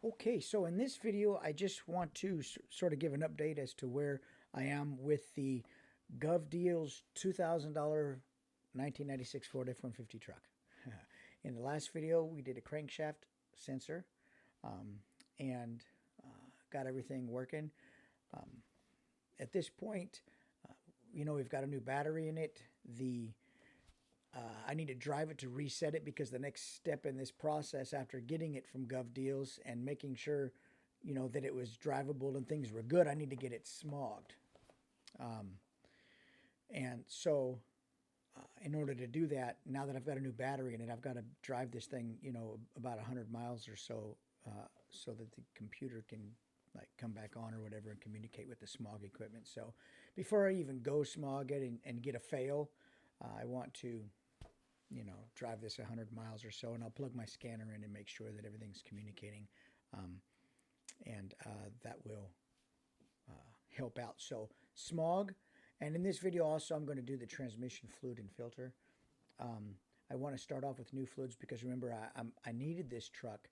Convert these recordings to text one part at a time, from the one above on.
Okay, so in this video, I just want to sort of give an update as to where I am with the Govdeals $2,000 1996 Ford F-150 truck. In the last video, we did a crankshaft sensor and got everything working. Um, at this point, we've got a new battery in it. I need to drive it to reset it because the next step in this process after getting it from Govdeals and making sure, that it was drivable and things were good, I need to get it smogged. And so in order to do that, now that I've got a new battery in it, I've got to drive this thing, about 100 miles or so so that the computer can like come back on or whatever and communicate with the smog equipment. So before I even go smog it and get a fail, I want to drive this 100 miles or so, and I'll plug my scanner in and make sure that everything's communicating, and that will help out. So smog, and in this video also I'm going to do the transmission fluid and filter. I want to start off with new fluids because remember I needed this truck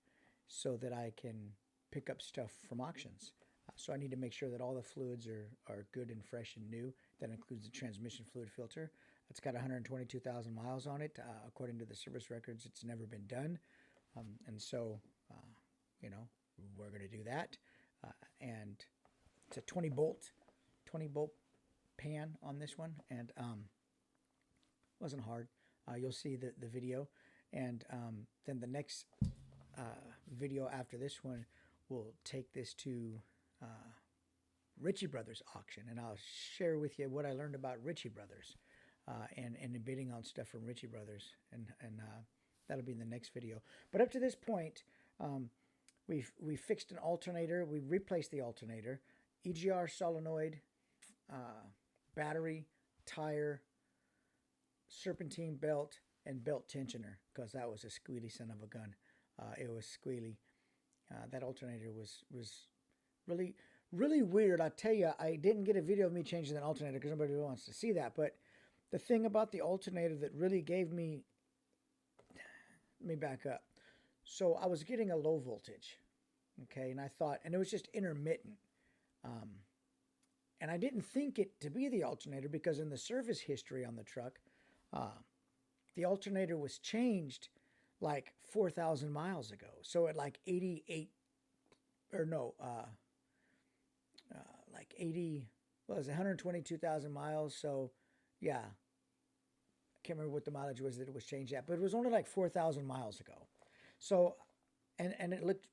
so that I can pick up stuff from auctions. So I need to make sure that all the fluids are good and fresh and new. That includes the transmission fluid filter. It's got 122,000 miles on it. According to the service records, it's never been done. And so, we're going to do that. And it's a 20 bolt pan on this one. And wasn't hard. You'll see the video. And then the next video after this one, we'll take this to Ritchie Brothers auction. And I'll share with you what I learned about Ritchie Brothers. And bidding on stuff from Ritchie Brothers, and that'll be in the next video. But up to this point, we fixed an alternator. We replaced the alternator, EGR solenoid, battery, tire, serpentine belt, and belt tensioner, because that was a squealy son of a gun. It was squealy. That alternator was really, really weird. I tell you, I didn't get a video of me changing that alternator because nobody wants to see that, but the thing about the alternator that really gave me, let me back up. So I was getting a low voltage, okay, and I thought, and it was just intermittent. And I didn't think it to be the alternator because in the service history on the truck, the alternator was changed like 4,000 miles ago. So at like 88, or no, like 80, well, it was 122,000 miles. So yeah, I can't remember what the mileage was that it was changed at, but it was only like 4,000 miles ago. So, and it looked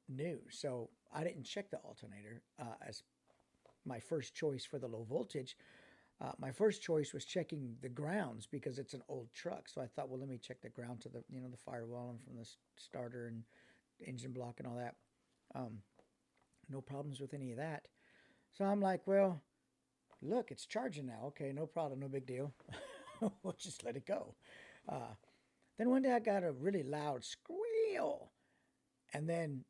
new. So I didn't check the alternator as my first choice for the low voltage. My first choice was checking the grounds because it's an old truck. So I thought, well, let me check the ground to the, the firewall and from the starter and engine block and all that. No problems with any of that. So I'm like, well, look, it's charging now. Okay, no problem, no big deal. We'll just let it go. Then one day I got a really loud squeal, and then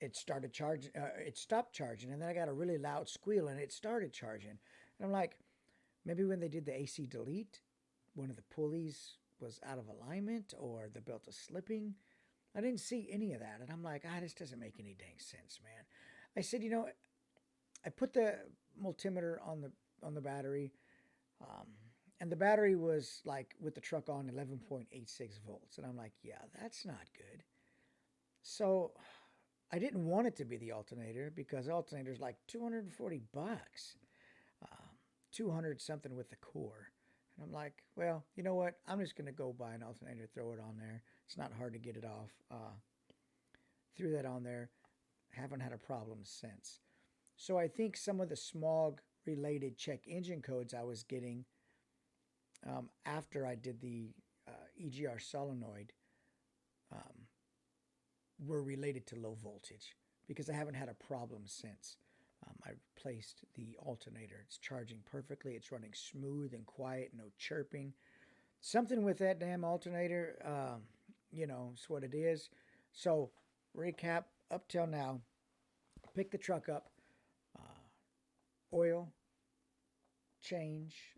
it started charging. It stopped charging, and then I got a really loud squeal, and it started charging. And I'm like, maybe when they did the AC delete, one of the pulleys was out of alignment, or the belt was slipping. I didn't see any of that, and I'm like, this doesn't make any dang sense, man. I said, I put the multimeter on the battery, and the battery was like with the truck on 11.86 volts, and I'm like, yeah, that's not good. So I didn't want it to be the alternator because the alternator is like $240, 200 something with the core, and I'm like, well, you know what? I'm just gonna go buy an alternator, throw it on there. It's not hard to get it off. Threw that on there. Haven't had a problem since. So I think some of the smog-related check engine codes I was getting after I did the EGR solenoid were related to low voltage because I haven't had a problem since. I replaced the alternator. It's charging perfectly. It's running smooth and quiet, no chirping. Something with that damn alternator, it's what it is. So recap up till now, pick the truck up. Oil change,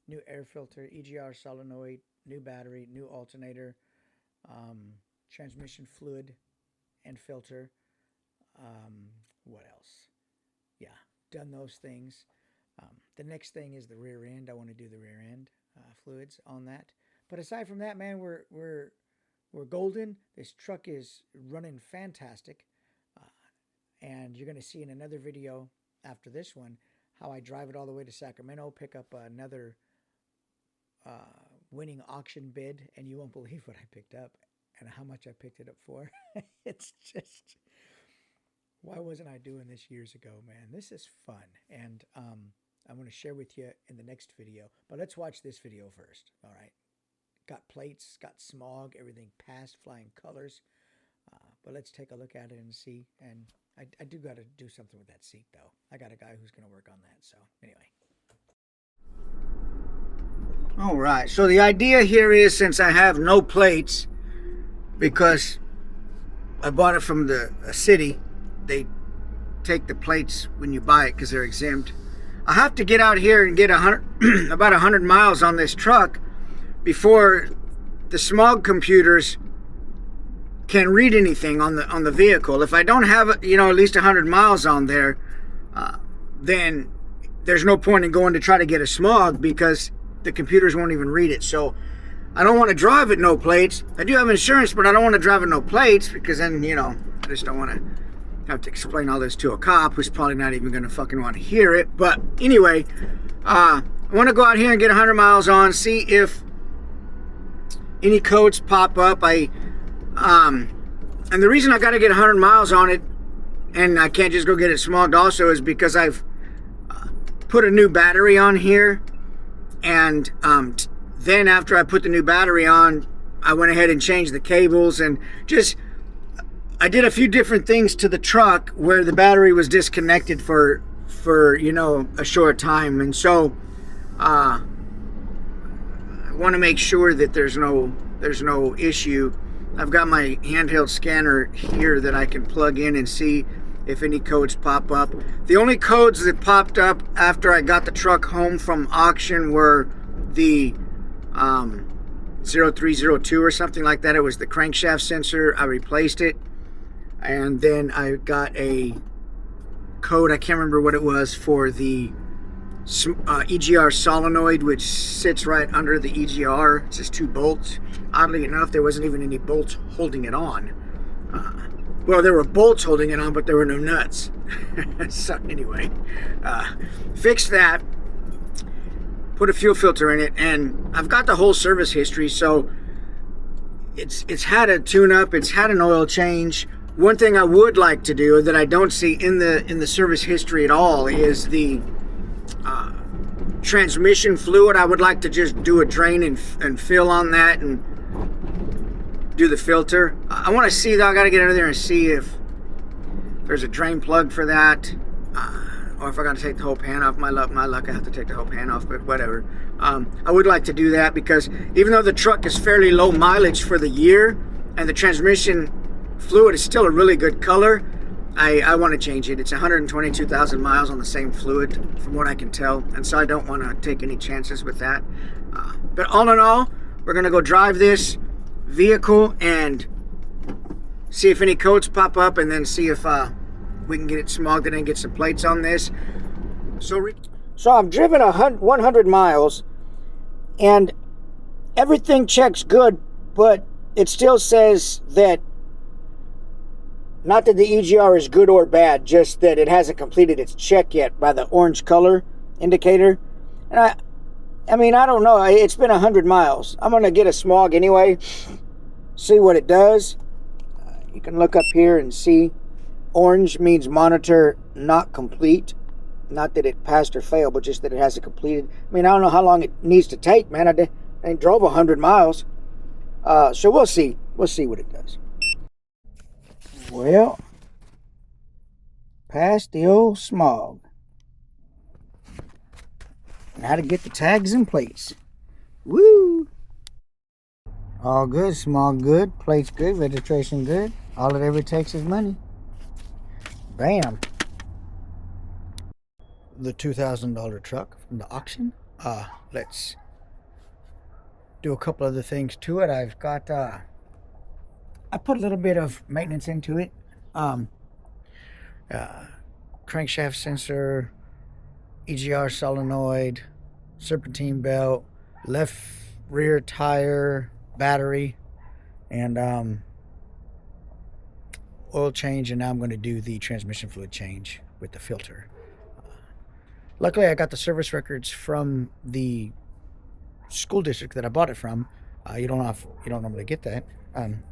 new air filter, EGR solenoid, new battery, new alternator, transmission fluid, and filter. What else? Yeah, done those things. The next thing is the rear end. I want to do the rear end fluids on that. But aside from that, man, we're golden. This truck is running fantastic, and you're going to see in another video after this one how I drive it all the way to Sacramento, pick up another winning auction bid, and you won't believe what I picked up and how much I picked it up for. It's just, why wasn't I doing this years ago, man? This is fun, and I'm going to share with you in the next video. But let's watch this video first, all right? Got plates, got smog, everything passed, flying colors. But let's take a look at it and see. And I do got to do something with that seat, though. I got a guy who's going to work on that. So anyway. All right. So the idea here is, since I have no plates, because I bought it from the city, they take the plates when you buy it because they're exempt. I have to get out here and get about 100 miles on this truck before the smog computers can read anything on the vehicle. If I don't have at least 100 miles on there, then there's no point in going to try to get a smog because the computers won't even read it. So I don't want to drive with no plates. I do have insurance, but I don't want to drive with no plates because then, I just don't want to have to explain all this to a cop who's probably not even going to fucking want to hear it. But anyway, I want to go out here and get 100 miles on, see if any codes pop up. And the reason I got to get 100 miles on it, and I can't just go get it smogged also, is because I've put a new battery on here. And then after I put the new battery on, I went ahead and changed the cables and I did a few different things to the truck where the battery was disconnected for a short time. And so I want to make sure that there's no issue. I've got my handheld scanner here that I can plug in and see if any codes pop up. The only codes that popped up after I got the truck home from auction were the 0302 or something like that. It was the crankshaft sensor. I replaced it. And then I got a code, I can't remember what it was, for the EGR solenoid, which sits right under the EGR. It's just 2 bolts. Oddly enough, there wasn't even any bolts holding it on. Well, there were bolts holding it on, but there were no nuts. So anyway, fixed that, put a fuel filter in it, and I've got the whole service history. So it's had a tune-up, it's had an oil change. One thing I would like to do that I don't see in the service history at all is the transmission fluid. I would like to just do a drain and fill on that and do the filter. I want to see, though, I got to get under there and see if there's a drain plug for that, or if I got to take the whole pan off. My luck, I have to take the whole pan off, but whatever. I would like to do that because even though the truck is fairly low mileage for the year and the transmission fluid is still a really good color, I want to change it. It's 122,000 miles on the same fluid from what I can tell, and so I don't want to take any chances with that. But all in all, we're going to go drive this vehicle and see if any codes pop up, and then see if we can get it smogged and get some plates on this. So I've driven 100 miles and everything checks good, but it still says that, not that the EGR is good or bad, just that it hasn't completed its check yet by the orange color indicator. And I mean, I don't know. It's been 100 miles. I'm going to get a smog anyway, see what it does. You can look up here and see orange means monitor not complete. Not that it passed or failed, but just that it hasn't completed. I mean, I don't know how long it needs to take, man. I drove 100 miles. So we'll see. We'll see what it does. Well, past the old smog. Now to get the tags and plates. Woo! All good, smog good, plates good, registration good. All it ever takes is money. Bam! The $2,000 truck from the auction. Let's do a couple other things to it. I've got I put a little bit of maintenance into it. Um, Crankshaft sensor, EGR solenoid, serpentine belt, left rear tire, battery, and oil change. And now I'm going to do the transmission fluid change with the filter. Luckily, I got the service records from the school district that I bought it from. You don't normally get that,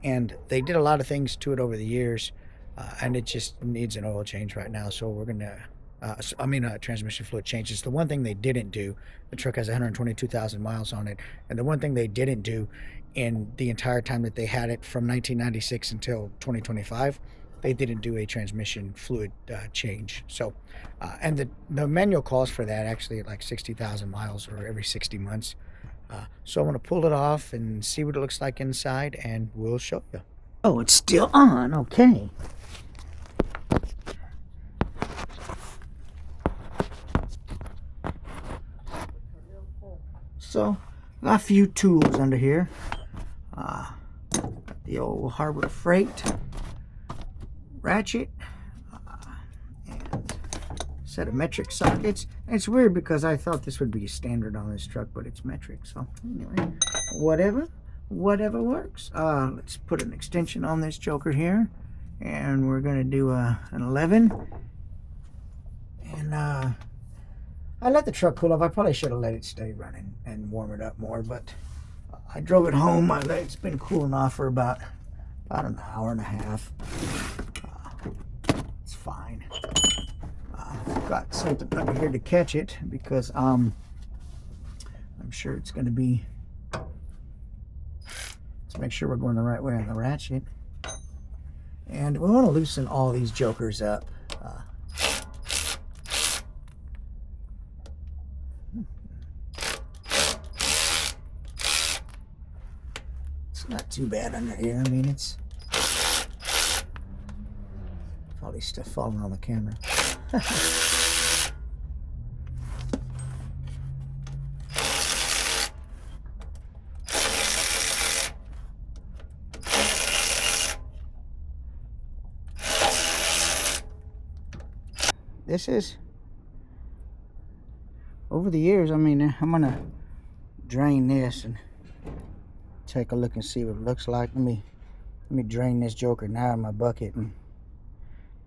and they did a lot of things to it over the years, and it just needs an oil change right now. So we're gonna, transmission fluid change. It's the one thing they didn't do. The truck has 122,000 miles on it, and the one thing they didn't do in the entire time that they had it from 1996 until 2025, they didn't do a transmission fluid change. So, and the manual calls for that actually at like 60,000 miles or every 60 months. So I'm going to pull it off and see what it looks like inside, and we'll show you. Oh, it's still on. Okay. So, got a few tools under here. Got the old Harbor Freight ratchet and set of metric sockets. And it's weird because I thought this would be standard on this truck, but it's metric. So anyway, whatever works. Let's put an extension on this joker here, and we're gonna do an 11. And I let the truck cool off. I probably should have let it stay running and warm it up more, but I drove it home. It's been cooling off for about an hour and a half. It's fine. Got something under here to catch it because I'm sure it's going to be. Let's make sure we're going the right way on the ratchet. And we want to loosen all these jokers up. It's not too bad under here. I mean, it's probably stuff falling on the camera. This is, over the years, I mean, I'm gonna drain this and take a look and see what it looks like. Let me drain this joker now in my bucket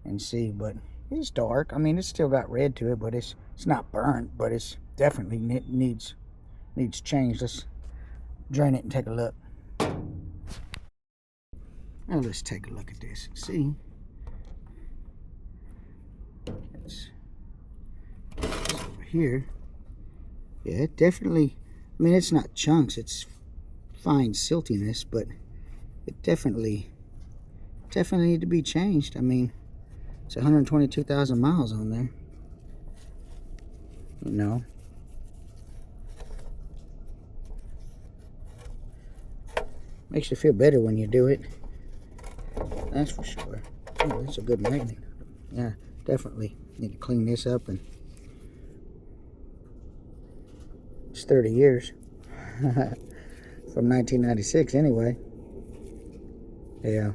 and see. But it's dark. I mean, it's still got red to it, but it's not burnt, but it's definitely needs change. Let's drain it and take a look. Now let's take a look at this and see. It's over here. Yeah, it definitely, I mean, it's not chunks, it's fine siltiness, but it definitely need to be changed. I mean, it's 122,000 miles on there. You know. Makes you feel better when you do it. That's for sure. Oh, that's a good magnet. Yeah, definitely need to clean this up. And it's 30 years. From 1996 anyway. Yeah.